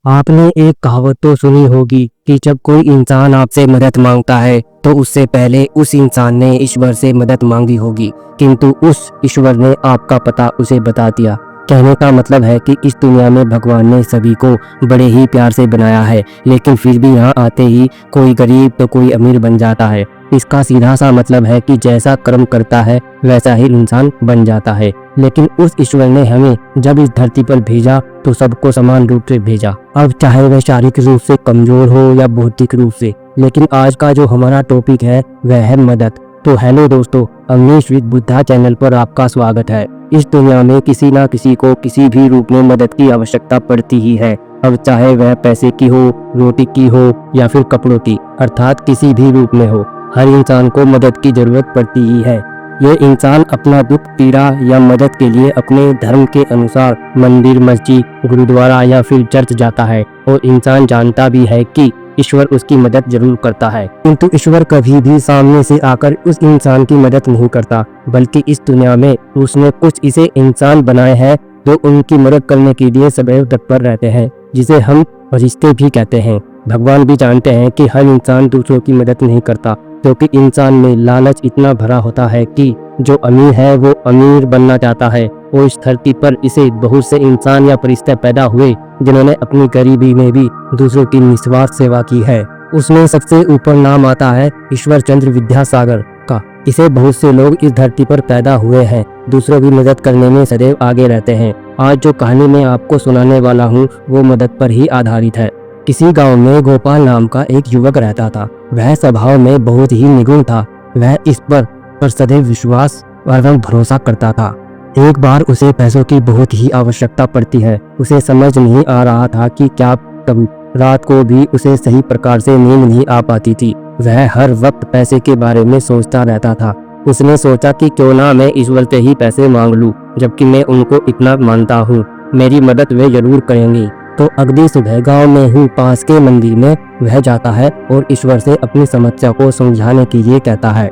आपने एक कहावत तो सुनी होगी कि जब कोई इंसान आपसे मदद मांगता है तो उससे पहले उस इंसान ने ईश्वर से मदद मांगी होगी, किंतु उस ईश्वर ने आपका पता उसे बता दिया। कहने का मतलब है कि इस दुनिया में भगवान ने सभी को बड़े ही प्यार से बनाया है, लेकिन फिर भी यहाँ आते ही कोई गरीब तो कोई अमीर बन जाता है। इसका सीधा सा मतलब है कि जैसा कर्म करता है वैसा ही इंसान बन जाता है। लेकिन उस ईश्वर ने हमें जब इस धरती पर भेजा तो सबको समान रूप से भेजा, अब चाहे वह शारीरिक रूप से कमजोर हो या बौद्धिक रूप से। लेकिन आज का जो हमारा टॉपिक है वह है मदद। तो हेलो दोस्तों, अवनीश विद बुद्धा चैनल पर आपका स्वागत है। इस दुनिया में किसी ना किसी को किसी भी रूप में मदद की आवश्यकता पड़ती ही है, अब चाहे वह पैसे की हो, रोटी की हो या फिर कपड़ों की, अर्थात किसी भी रूप में हो। हर इंसान को मदद की जरूरत पड़ती ही है। ये इंसान अपना दुख, पीड़ा या मदद के लिए अपने धर्म के अनुसार मंदिर, मस्जिद, गुरुद्वारा या फिर चर्च जाता है, और इंसान जानता भी है कि ईश्वर उसकी मदद जरूर करता है। किंतु ईश्वर कभी भी सामने से आकर उस इंसान की मदद नहीं करता, बल्कि इस दुनिया में उसने कुछ ऐसे इंसान बनाए हैं जो उनकी मदद करने के लिए सदैव तत्पर रहते हैं, जिसे हम फरिश्ते भी कहते हैं। भगवान भी जानते हैं कि हर इंसान दूसरों की मदद नहीं करता, क्योंकि इंसान में लालच इतना भरा होता है कि जो अमीर है वो अमीर बनना चाहता है। और इस धरती पर इसे बहुत से इंसान या फरिश्ते पैदा हुए जिन्होंने अपनी गरीबी में भी दूसरों की निस्वार्थ सेवा की है। उसमें सबसे ऊपर नाम आता है ईश्वर चंद्र विद्यासागर का। इसे बहुत से लोग इस धरती पर पैदा हुए हैं, दूसरों की मदद करने में सदैव आगे रहते हैं। आज जो कहानी मैं आपको सुनाने वाला हूँ वो मदद पर ही आधारित है। किसी गांव में गोपाल नाम का एक युवक रहता था। वह स्वभाव में बहुत ही निगुण था। वह इस पर सदैव विश्वास एवं भरोसा करता था। एक बार उसे पैसों की बहुत ही आवश्यकता पड़ती है। उसे समझ नहीं आ रहा था कि क्या कभी रात को भी उसे सही प्रकार से नींद नहीं आ पाती थी। वह हर वक्त पैसे के बारे में सोचता रहता था। उसने सोचा कि क्यों ना मैं ईश्वर से ही पैसे मांग लूं, जबकि मैं उनको इतना मानता हूँ, मेरी मदद वे जरूर करेंगी। तो अगली सुबह गांव में ही पास के मंदिर में वह जाता है और ईश्वर से अपनी समस्या को समझाने के लिए कहता है।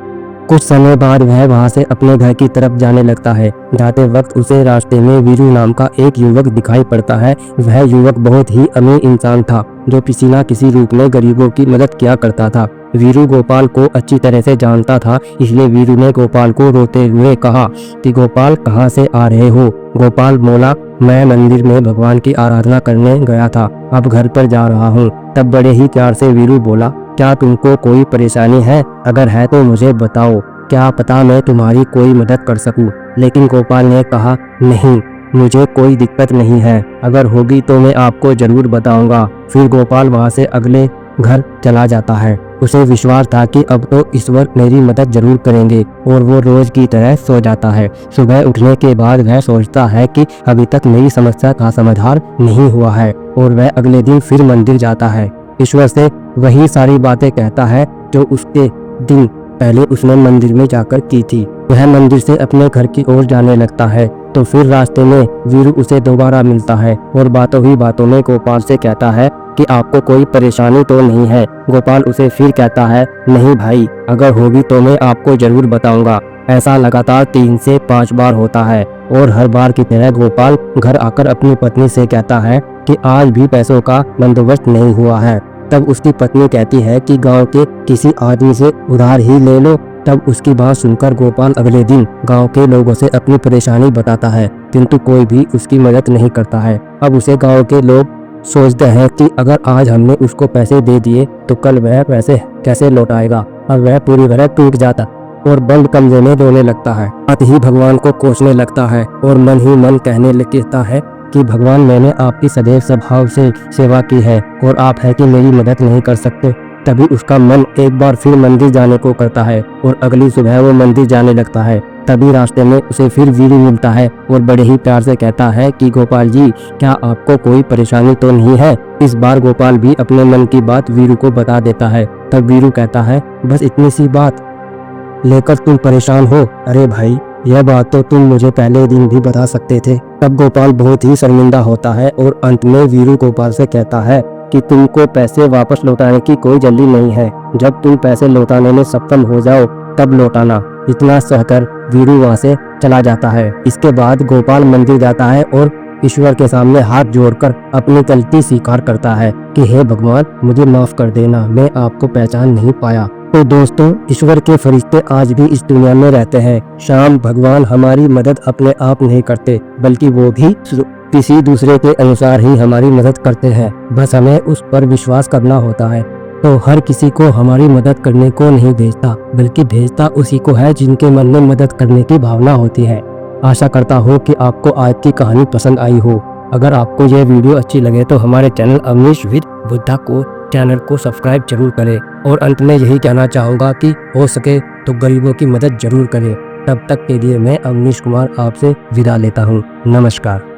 कुछ समय बाद वह वहां से अपने घर की तरफ जाने लगता है। जाते वक्त उसे रास्ते में वीरू नाम का एक युवक दिखाई पड़ता है। वह युवक बहुत ही अमीर इंसान था, जो किसी न किसी रूप में गरीबों की मदद किया करता था। वीरू गोपाल को अच्छी तरह से जानता था, इसलिए वीरू ने गोपाल को रोते हुए कहा कि गोपाल, कहाँ से आ रहे हो? गोपाल बोला, मैं मंदिर में भगवान की आराधना करने गया था, अब घर पर जा रहा हूँ। तब बड़े ही प्यार से वीरू बोला, क्या तुमको कोई परेशानी है? अगर है तो मुझे बताओ, क्या पता मैं तुम्हारी कोई मदद कर सकूं। लेकिन गोपाल ने कहा, नहीं, मुझे कोई दिक्कत नहीं है, अगर होगी तो मैं आपको जरूर बताऊंगा। फिर गोपाल वहां से अगले घर चला जाता है। उसे विश्वास था कि अब तो ईश्वर मेरी मदद जरूर करेंगे, और वो रोज की तरह सो जाता है। सुबह उठने के बाद वह सोचता है कि अभी तक मेरी समस्या का समाधान नहीं हुआ है, और वह अगले दिन फिर मंदिर जाता है। ईश्वर से वही सारी बातें कहता है जो उसके दिन पहले उसने मंदिर में जाकर की थी। वह मंदिर से अपने घर की ओर जाने लगता है तो फिर रास्ते में वीरू उसे दोबारा मिलता है और बातों ही बातों में गोपाल से कहता है कि आपको कोई परेशानी तो नहीं है। गोपाल उसे फिर कहता है, नहीं भाई, अगर होगी तो मैं आपको जरूर बताऊंगा। ऐसा लगातार 3 से 5 बार होता है, और हर बार की तरह गोपाल घर आकर अपनी पत्नी से कहता है कि आज भी पैसों का बंदोबस्त नहीं हुआ है। तब उसकी पत्नी कहती है कि गांव के किसी आदमी से उधार ही ले लो। तब उसकी बात सुनकर गोपाल अगले दिन गांव के लोगों से अपनी परेशानी बताता है, किंतु कोई भी उसकी मदद नहीं करता है। अब उसे गांव के लोग सोचते हैं कि अगर आज हमने उसको पैसे दे दिए तो कल वह पैसे कैसे लौटाएगा। अब वह पूरी तरह टूट जाता और बंद कमरे में रोने लगता है। साथ ही भगवान को कोसने लगता है और मन ही मन कहने लगता है कि भगवान, मैंने आपकी सदैव स्वभाव से सेवा की है और आप है कि मेरी मदद नहीं कर सकते। तभी उसका मन एक बार फिर मंदिर जाने को करता है और अगली सुबह वो मंदिर जाने लगता है। तभी रास्ते में उसे फिर वीरू मिलता है और बड़े ही प्यार से कहता है कि गोपाल जी, क्या आपको कोई परेशानी तो नहीं है? इस बार गोपाल भी अपने मन की बात वीरू को बता देता है। तब वीरू कहता है, बस इतनी सी बात लेकर तुम परेशान हो? अरे भाई, यह बात तो तुम मुझे पहले दिन भी बता सकते थे। तब गोपाल बहुत ही शर्मिंदा होता है और अंत में वीरू गोपाल से कहता है कि तुमको पैसे वापस लौटाने की कोई जल्दी नहीं है, जब तुम पैसे लौटाने में सक्षम हो जाओ तब लौटाना। इतना सहकर वीरू वहां से चला जाता है। इसके बाद गोपाल मंदिर जाता है और ईश्वर के सामने हाथ जोड़कर अपनी गलती स्वीकार करता है कि हे भगवान, मुझे माफ कर देना, मैं आपको पहचान नहीं पाया। तो दोस्तों, ईश्वर के फरिश्ते आज भी इस दुनिया में रहते हैं। शाम भगवान हमारी मदद अपने आप नहीं करते, बल्कि वो भी किसी दूसरे के अनुसार ही हमारी मदद करते हैं। बस हमें उस पर विश्वास करना होता है। तो हर किसी को हमारी मदद करने को नहीं भेजता, बल्कि भेजता उसी को है जिनके मन में मदद करने की भावना होती है। आशा करता हूँ कि आपको आज की कहानी पसंद आई हो। अगर आपको यह वीडियो अच्छी लगे तो हमारे चैनल अवनीश विद बुद्धा को चैनल को सब्सक्राइब जरूर करें। और अंत में यही कहना चाहूँगा कि हो सके तो गरीबों की मदद जरूर करें। तब तक के लिए मैं अवनीश कुमार आपसे विदा लेता हूँ। नमस्कार।